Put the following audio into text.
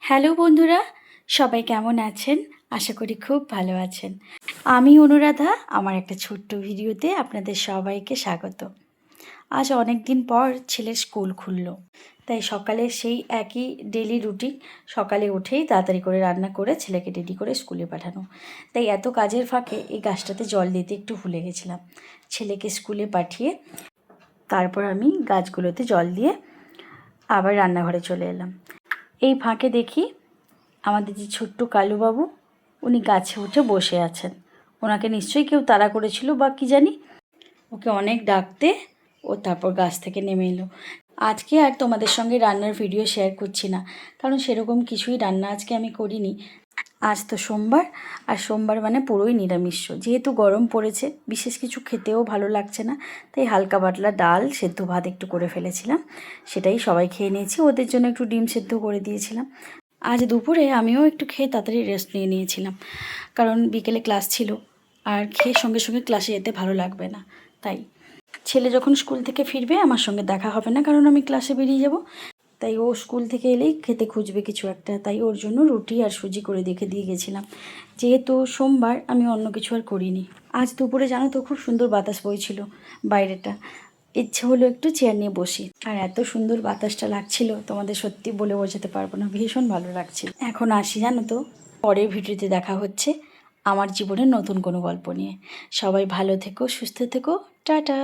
Hello বন্ধুরা, সবাই কেমন আছেন? আশা করি খুব ভালো আছেন। আমি অনুরাধা, আমার একটা ছোট্ট ভিডিওতে আপনাদের সবাইকে স্বাগত। আজ অনেক দিন পর ছেলের স্কুল খুলল, তাই সকালে সেই একই ডেলি রুটিন। সকালে উঠেই তাড়াতাড়ি করে রান্না করে ছেলেকে রেডি করে স্কুলে পাঠানো। তাই এত কাজের ফাঁকে এই গাছটাতে জল দিতে একটু ভুলে গেছিলাম। ছেলেকে স্কুলে পাঠিয়ে তারপর আমি গাছগুলোতে জল দিয়ে আবার রান্নাঘরে চলে এলাম। এই ফাঁকে দেখি আমাদের যে ছোট্ট কালুবাবু, উনি গাছে উঠে বসে আছেন। ওনাকে নিশ্চয়ই কেউ তাড়া করেছিল বা কী জানি, ওকে অনেক ডাকতে ও তারপর গাছ থেকে নেমে এলো। আজকে আর তোমাদের সঙ্গে রান্নার ভিডিও শেয়ার করছি না, কারণ সেরকম কিছুই রান্না আজকে আমি করিনি। আজ তো সোমবার, আর সোমবার মানে পুরোই নিরামিষ। যেহেতু গরম পড়েছে, বিশেষ কিছু খেতেও ভালো লাগছে না, তাই হালকা পাতলা ডাল সেদ্ধ ভাত একটু করে ফেলেছিলাম, সেটাই সবাই খেয়ে নিয়েছি। ওদের জন্য একটু ডিম সেদ্ধ করে দিয়েছিলাম। আজ দুপুরে আমিও একটু খেয়ে তাড়াতাড়ি রেস্ট নিয়ে নিয়েছিলাম, কারণ বিকেলে ক্লাস ছিল, আর খেয়ে সঙ্গে সঙ্গে ক্লাসে যেতে ভালো লাগবে না। তাই ছেলে যখন স্কুল থেকে ফিরবে আমার সঙ্গে দেখা হবে না, কারণ আমি ক্লাসে বেরিয়ে যাব। তাই ও স্কুল থেকে এলেই খেতে খুঁজবে কিছু একটা, তাই ওর জন্য রুটি আর সুজি করে রেখে দিয়ে গেছিলাম। যেহেতু সোমবার, আমি অন্য কিছু আর করিনি। আজ দুপুরে জানো তো, খুব সুন্দর বাতাস বইছিল বাইরেটা। ইচ্ছে হলো একটু চেয়ার নিয়ে বসি, আর এত সুন্দর বাতাসটা লাগছিল, তোমাদের সত্যি বলে বোঝাতে পারবো না, ভীষণ ভালো লাগছিল। এখন আসি, জানো তো, পরের ভিডিওতে দেখা হচ্ছে আমার জীবনের নতুন কোনো গল্প নিয়ে। সবাই ভালো থেকো, সুস্থ থেকো, টাটা।